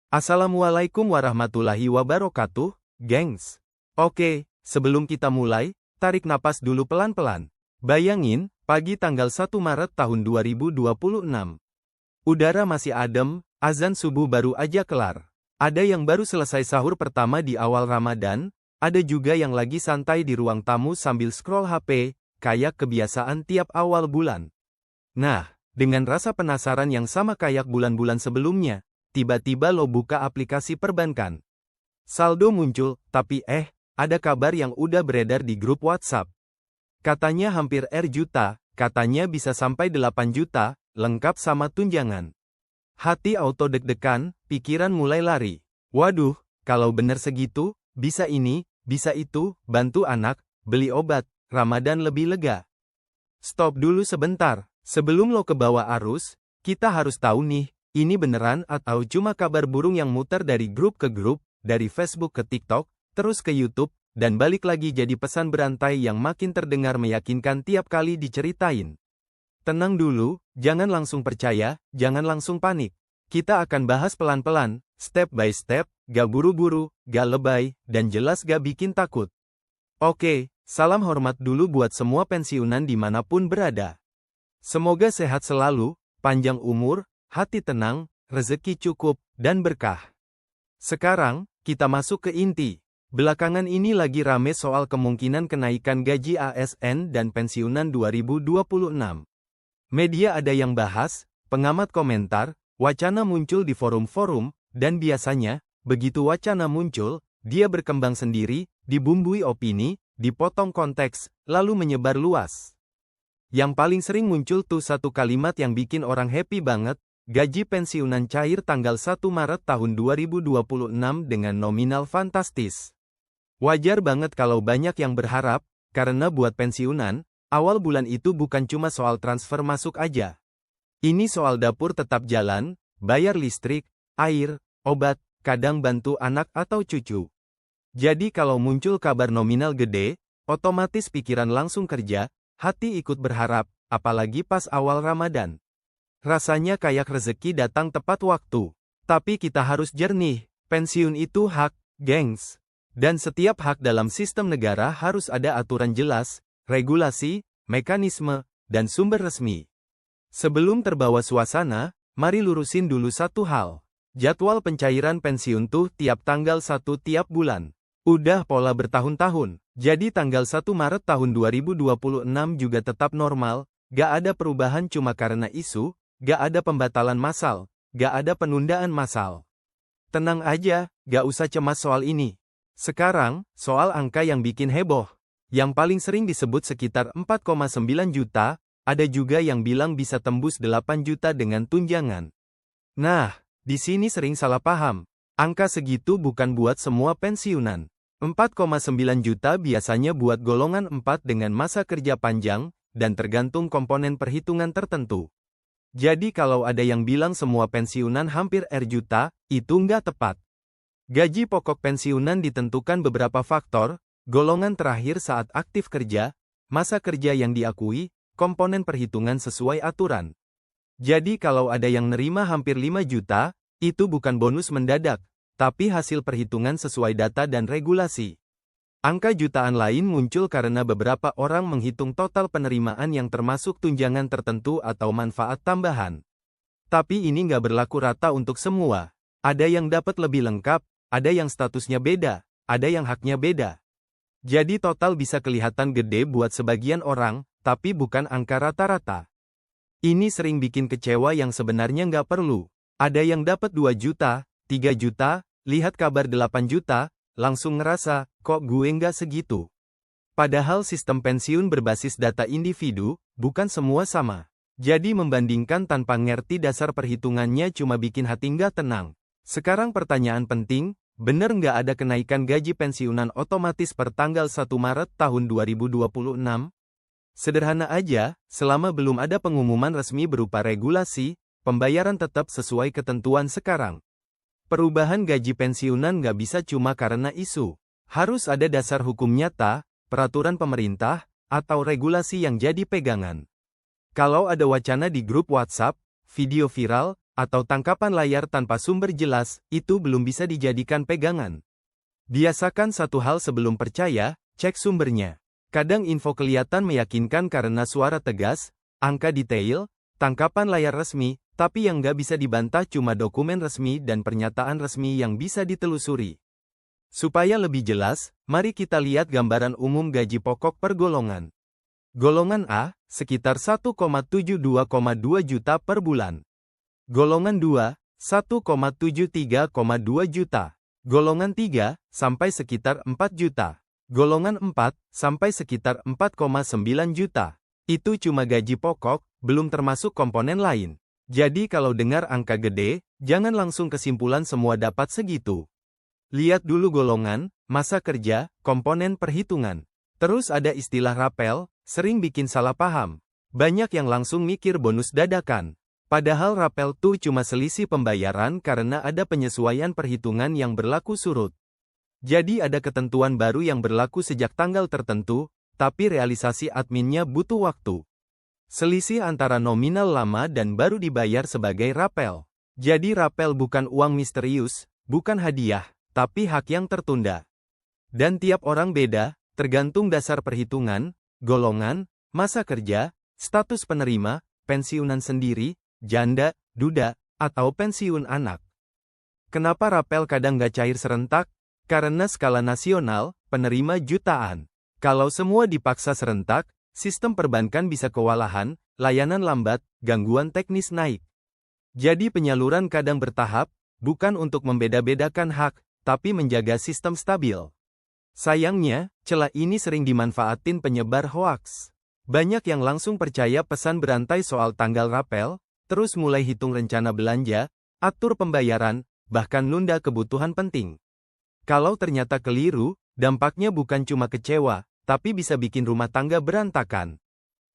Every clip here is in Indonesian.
Assalamualaikum warahmatullahi wabarakatuh, gengs. Oke, sebelum kita mulai, tarik napas dulu pelan-pelan. Bayangin, pagi tanggal 1 Maret tahun 2026. Udara masih adem, azan subuh baru aja kelar. Ada yang baru selesai sahur pertama di awal Ramadan, ada juga yang lagi santai di ruang tamu sambil scroll HP, kayak kebiasaan tiap awal bulan. Nah, dengan rasa penasaran yang sama kayak bulan-bulan sebelumnya, tiba-tiba lo buka aplikasi perbankan. Saldo muncul, tapi ada kabar yang udah beredar di grup WhatsApp. Katanya hampir juta, katanya bisa sampai 8 juta, lengkap sama tunjangan. Hati auto deg-degan, pikiran mulai lari. Waduh, kalau bener segitu, bisa ini, bisa itu, bantu anak, beli obat, Ramadan lebih lega. Stop dulu sebentar, sebelum lo ke bawah arus, kita harus tahu nih, ini beneran atau cuma kabar burung yang muter dari grup ke grup, dari Facebook ke TikTok, terus ke YouTube, dan balik lagi jadi pesan berantai yang makin terdengar meyakinkan tiap kali diceritain. Tenang dulu, jangan langsung percaya, jangan langsung panik. Kita akan bahas pelan-pelan, step by step, gak buru-buru, gak lebay, dan jelas gak bikin takut. Oke, salam hormat dulu buat semua pensiunan dimanapun berada. Semoga sehat selalu, panjang umur, hati tenang, rezeki cukup, dan berkah. Sekarang, kita masuk ke inti. Belakangan ini lagi rame soal kemungkinan kenaikan gaji ASN dan pensiunan 2026. Media ada yang bahas, pengamat komentar, wacana muncul di forum-forum, dan biasanya, begitu wacana muncul, dia berkembang sendiri, dibumbui opini, dipotong konteks, lalu menyebar luas. Yang paling sering muncul tuh satu kalimat yang bikin orang happy banget, gaji pensiunan cair tanggal 1 Maret tahun 2026 dengan nominal fantastis. Wajar banget kalau banyak yang berharap, karena buat pensiunan, awal bulan itu bukan cuma soal transfer masuk aja. Ini soal dapur tetap jalan, bayar listrik, air, obat, kadang bantu anak atau cucu. Jadi kalau muncul kabar nominal gede, otomatis pikiran langsung kerja, hati ikut berharap, apalagi pas awal Ramadan. Rasanya kayak rezeki datang tepat waktu. Tapi kita harus jernih, pensiun itu hak, gengs. Dan setiap hak dalam sistem negara harus ada aturan jelas, regulasi, mekanisme, dan sumber resmi. Sebelum terbawa suasana, mari lurusin dulu satu hal. Jadwal pencairan pensiun tuh tiap tanggal 1 tiap bulan. Udah pola bertahun-tahun, jadi tanggal 1 Maret tahun 2026 juga tetap normal, gak ada perubahan cuma karena isu, gak ada pembatalan massal, gak ada penundaan massal. Tenang aja, gak usah cemas soal ini. Sekarang, soal angka yang bikin heboh. Yang paling sering disebut sekitar 4,9 juta, ada juga yang bilang bisa tembus 8 juta dengan tunjangan. Nah, di sini sering salah paham. Angka segitu bukan buat semua pensiunan. 4,9 juta biasanya buat golongan 4 dengan masa kerja panjang, dan tergantung komponen perhitungan tertentu. Jadi kalau ada yang bilang semua pensiunan hampir juta, itu nggak tepat. Gaji pokok pensiunan ditentukan beberapa faktor, golongan terakhir saat aktif kerja, masa kerja yang diakui, komponen perhitungan sesuai aturan. Jadi kalau ada yang nerima hampir 5 juta, itu bukan bonus mendadak, tapi hasil perhitungan sesuai data dan regulasi. Angka jutaan lain muncul karena beberapa orang menghitung total penerimaan yang termasuk tunjangan tertentu atau manfaat tambahan. Tapi ini nggak berlaku rata untuk semua. Ada yang dapat lebih lengkap, ada yang statusnya beda, ada yang haknya beda. Jadi total bisa kelihatan gede buat sebagian orang, tapi bukan angka rata-rata. Ini sering bikin kecewa yang sebenarnya nggak perlu. Ada yang dapat 2 juta, 3 juta, lihat kabar 8 juta, langsung ngerasa, kok gue nggak segitu. Padahal sistem pensiun berbasis data individu, bukan semua sama. Jadi membandingkan tanpa ngerti dasar perhitungannya cuma bikin hati nggak tenang. Sekarang pertanyaan penting, bener nggak ada kenaikan gaji pensiunan otomatis per tanggal 1 Maret tahun 2026? Sederhana aja, selama belum ada pengumuman resmi berupa regulasi, pembayaran tetap sesuai ketentuan sekarang. Perubahan gaji pensiunan nggak bisa cuma karena isu. Harus ada dasar hukum nyata, peraturan pemerintah, atau regulasi yang jadi pegangan. Kalau ada wacana di grup WhatsApp, video viral, atau tangkapan layar tanpa sumber jelas, itu belum bisa dijadikan pegangan. Biasakan satu hal sebelum percaya, cek sumbernya. Kadang info kelihatan meyakinkan karena suara tegas, angka detail, tangkapan layar resmi, tapi yang nggak bisa dibantah cuma dokumen resmi dan pernyataan resmi yang bisa ditelusuri. Supaya lebih jelas, mari kita lihat gambaran umum gaji pokok per golongan. Golongan A, sekitar 1,72,2 juta per bulan. Golongan 2, 1,73,2 juta. Golongan 3, sampai sekitar 4 juta. Golongan 4, sampai sekitar 4,9 juta. Itu cuma gaji pokok, belum termasuk komponen lain. Jadi kalau dengar angka gede, jangan langsung kesimpulan semua dapat segitu. Lihat dulu golongan, masa kerja, komponen perhitungan. Terus ada istilah rapel, sering bikin salah paham. Banyak yang langsung mikir bonus dadakan. Padahal rapel tuh cuma selisih pembayaran karena ada penyesuaian perhitungan yang berlaku surut. Jadi ada ketentuan baru yang berlaku sejak tanggal tertentu, tapi realisasi adminnya butuh waktu. Selisih antara nominal lama dan baru dibayar sebagai rapel. Jadi rapel bukan uang misterius, bukan hadiah, tapi hak yang tertunda. Dan tiap orang beda, tergantung dasar perhitungan, golongan, masa kerja, status penerima, pensiunan sendiri, janda, duda, atau pensiun anak. Kenapa rapel kadang nggak cair serentak? Karena skala nasional, penerima jutaan. Kalau semua dipaksa serentak, sistem perbankan bisa kewalahan, layanan lambat, gangguan teknis naik. Jadi penyaluran kadang bertahap, bukan untuk membeda-bedakan hak, tapi menjaga sistem stabil. Sayangnya, celah ini sering dimanfaatin penyebar hoaks. Banyak yang langsung percaya pesan berantai soal tanggal rapel, terus mulai hitung rencana belanja, atur pembayaran, bahkan nunda kebutuhan penting. Kalau ternyata keliru, dampaknya bukan cuma kecewa, tapi bisa bikin rumah tangga berantakan.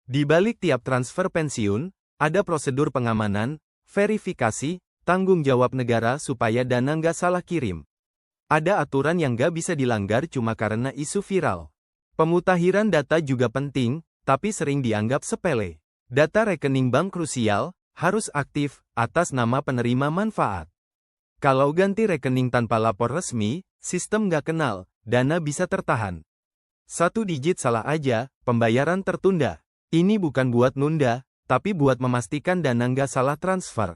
Di balik tiap transfer pensiun, ada prosedur pengamanan, verifikasi, tanggung jawab negara supaya dana nggak salah kirim. Ada aturan yang nggak bisa dilanggar cuma karena isu viral. Pemutahiran data juga penting, tapi sering dianggap sepele. Data rekening bank krusial, harus aktif, atas nama penerima manfaat. Kalau ganti rekening tanpa lapor resmi, sistem nggak kenal, dana bisa tertahan. Satu digit salah aja, pembayaran tertunda. Ini bukan buat nunda, tapi buat memastikan dana nggak salah transfer.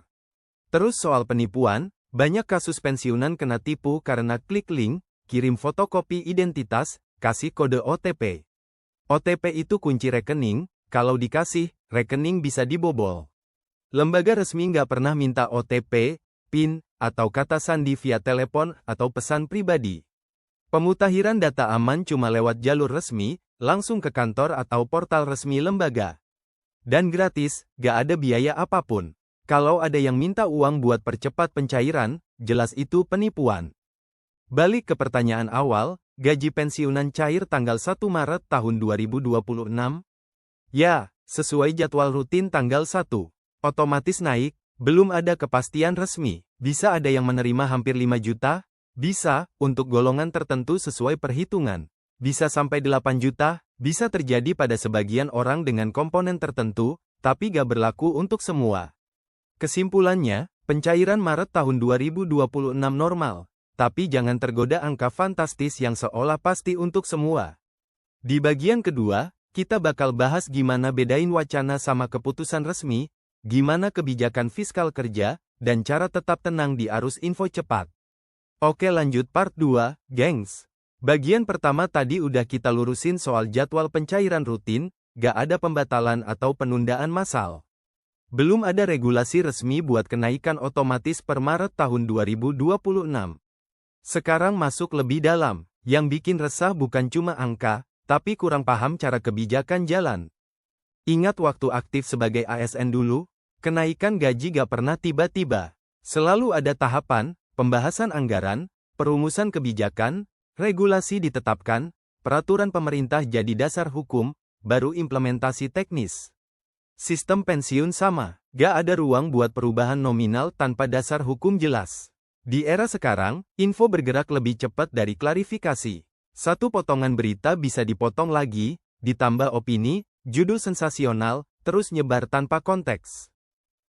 Terus soal penipuan, banyak kasus pensiunan kena tipu karena klik link, kirim fotokopi identitas, kasih kode OTP. OTP itu kunci rekening, kalau dikasih, rekening bisa dibobol. Lembaga resmi nggak pernah minta OTP, PIN, atau kata sandi via telepon atau pesan pribadi. Pemutahiran data aman cuma lewat jalur resmi, langsung ke kantor atau portal resmi lembaga. Dan gratis, gak ada biaya apapun. Kalau ada yang minta uang buat percepat pencairan, jelas itu penipuan. Balik ke pertanyaan awal, gaji pensiunan cair tanggal 1 Maret tahun 2026? Ya, sesuai jadwal rutin tanggal 1. Otomatis naik, belum ada kepastian resmi. Bisa ada yang menerima hampir 5 juta? Bisa, untuk golongan tertentu sesuai perhitungan. Bisa sampai 8 juta, bisa terjadi pada sebagian orang dengan komponen tertentu, tapi gak berlaku untuk semua. Kesimpulannya, pencairan Maret tahun 2026 normal, tapi jangan tergoda angka fantastis yang seolah pasti untuk semua. Di bagian kedua, kita bakal bahas gimana bedain wacana sama keputusan resmi, gimana kebijakan fiskal kerja, dan cara tetap tenang di arus info cepat. Oke, lanjut part 2, gengs. Bagian pertama tadi udah kita lurusin soal jadwal pencairan rutin, gak ada pembatalan atau penundaan massal. Belum ada regulasi resmi buat kenaikan otomatis per Maret tahun 2026. Sekarang masuk lebih dalam, yang bikin resah bukan cuma angka, tapi kurang paham cara kebijakan jalan. Ingat waktu aktif sebagai ASN dulu? Kenaikan gaji gak pernah tiba-tiba. Selalu ada tahapan, pembahasan anggaran, perumusan kebijakan, regulasi ditetapkan, peraturan pemerintah jadi dasar hukum, baru implementasi teknis. Sistem pensiun sama, gak ada ruang buat perubahan nominal tanpa dasar hukum jelas. Di era sekarang, info bergerak lebih cepat dari klarifikasi. Satu potongan berita bisa dipotong lagi, ditambah opini, judul sensasional, terus nyebar tanpa konteks.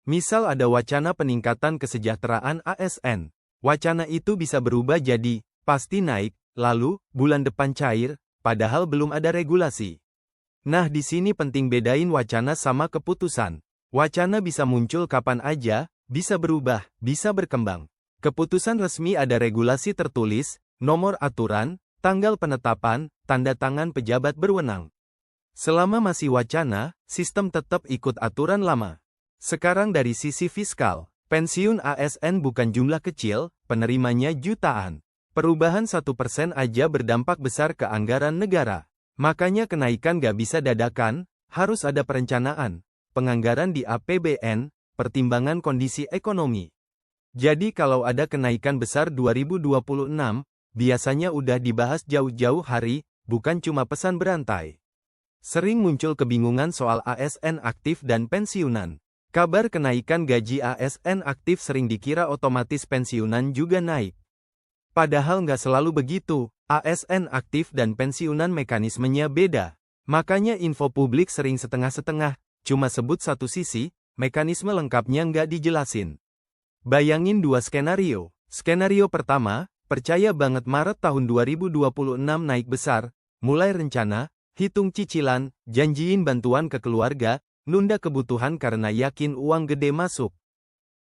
Misal ada wacana peningkatan kesejahteraan ASN. Wacana itu bisa berubah jadi, pasti naik, lalu, bulan depan cair, padahal belum ada regulasi. Nah di sini penting bedain wacana sama keputusan. Wacana bisa muncul kapan aja, bisa berubah, bisa berkembang. Keputusan resmi ada regulasi tertulis, nomor aturan, tanggal penetapan, tanda tangan pejabat berwenang. Selama masih wacana, sistem tetap ikut aturan lama. Sekarang dari sisi fiskal, pensiun ASN bukan jumlah kecil, penerimanya jutaan. Perubahan 1% aja berdampak besar ke anggaran negara. Makanya kenaikan gak bisa dadakan, harus ada perencanaan, penganggaran di APBN, pertimbangan kondisi ekonomi. Jadi kalau ada kenaikan besar 2026, biasanya udah dibahas jauh-jauh hari, bukan cuma pesan berantai. Sering muncul kebingungan soal ASN aktif dan pensiunan. Kabar kenaikan gaji ASN aktif sering dikira otomatis pensiunan juga naik. Padahal nggak selalu begitu, ASN aktif dan pensiunan mekanismenya beda. Makanya info publik sering setengah-setengah, cuma sebut satu sisi, mekanisme lengkapnya nggak dijelasin. Bayangin dua skenario. Skenario pertama, percaya banget Maret tahun 2026 naik besar, mulai rencana, hitung cicilan, janjiin bantuan ke keluarga, nunda kebutuhan karena yakin uang gede masuk.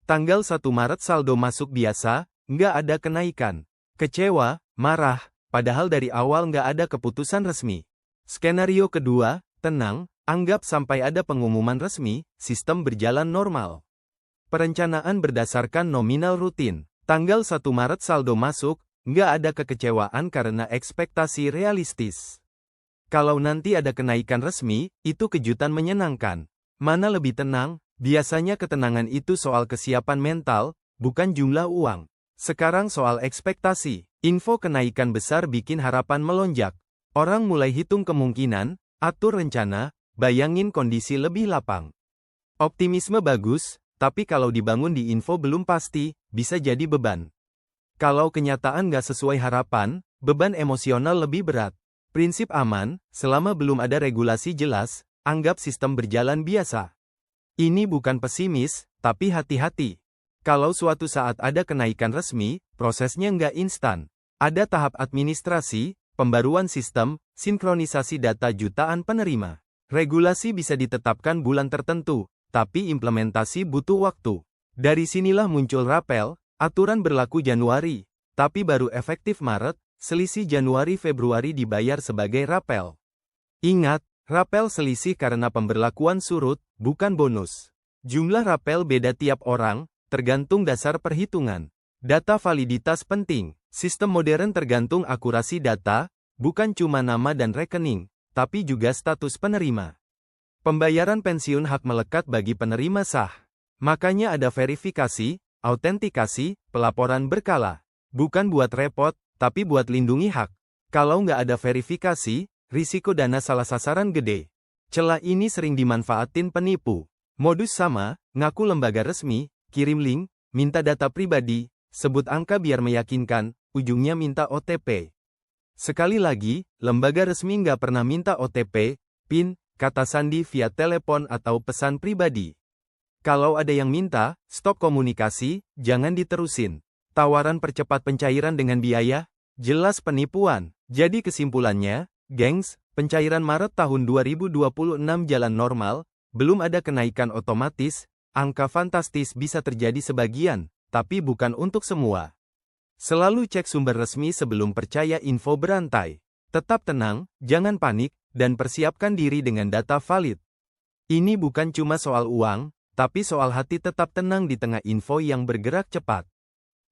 Tanggal 1 Maret saldo masuk biasa, nggak ada kenaikan. Kecewa, marah, padahal dari awal nggak ada keputusan resmi. Skenario kedua, tenang, anggap sampai ada pengumuman resmi, sistem berjalan normal. Perencanaan berdasarkan nominal rutin. Tanggal 1 Maret saldo masuk, nggak ada kekecewaan karena ekspektasi realistis. Kalau nanti ada kenaikan resmi, itu kejutan menyenangkan. Mana lebih tenang? Biasanya ketenangan itu soal kesiapan mental, bukan jumlah uang. Sekarang soal ekspektasi. Info kenaikan besar bikin harapan melonjak. Orang mulai hitung kemungkinan, atur rencana, bayangin kondisi lebih lapang. Optimisme bagus, tapi kalau dibangun di info belum pasti, bisa jadi beban. Kalau kenyataan nggak sesuai harapan, beban emosional lebih berat. Prinsip aman, selama belum ada regulasi jelas, anggap sistem berjalan biasa. Ini bukan pesimis, tapi hati-hati. Kalau suatu saat ada kenaikan resmi, prosesnya nggak instan. Ada tahap administrasi, pembaruan sistem, sinkronisasi data jutaan penerima. Regulasi bisa ditetapkan bulan tertentu, tapi implementasi butuh waktu. Dari sinilah muncul rapel, aturan berlaku Januari, tapi baru efektif Maret, selisih Januari-Februari dibayar sebagai rapel. Ingat, rapel selisih karena pemberlakuan surut, bukan bonus. Jumlah rapel beda tiap orang, tergantung dasar perhitungan. Data validitas penting. Sistem modern tergantung akurasi data, bukan cuma nama dan rekening, tapi juga status penerima. Pembayaran pensiun hak melekat bagi penerima sah. Makanya ada verifikasi, autentikasi, pelaporan berkala. Bukan buat repot, tapi buat lindungi hak. Kalau nggak ada verifikasi, risiko dana salah sasaran gede. Celah ini sering dimanfaatin penipu. Modus sama, ngaku lembaga resmi, kirim link, minta data pribadi, sebut angka biar meyakinkan, ujungnya minta OTP. Sekali lagi, lembaga resmi nggak pernah minta OTP, PIN, kata sandi via telepon atau pesan pribadi. Kalau ada yang minta, stop komunikasi, jangan diterusin. Tawaran percepat pencairan dengan biaya, jelas penipuan. Jadi kesimpulannya, gengs, pencairan Maret tahun 2026 jalan normal, belum ada kenaikan otomatis, angka fantastis bisa terjadi sebagian, tapi bukan untuk semua. Selalu cek sumber resmi sebelum percaya info berantai. Tetap tenang, jangan panik, dan persiapkan diri dengan data valid. Ini bukan cuma soal uang, tapi soal hati tetap tenang di tengah info yang bergerak cepat.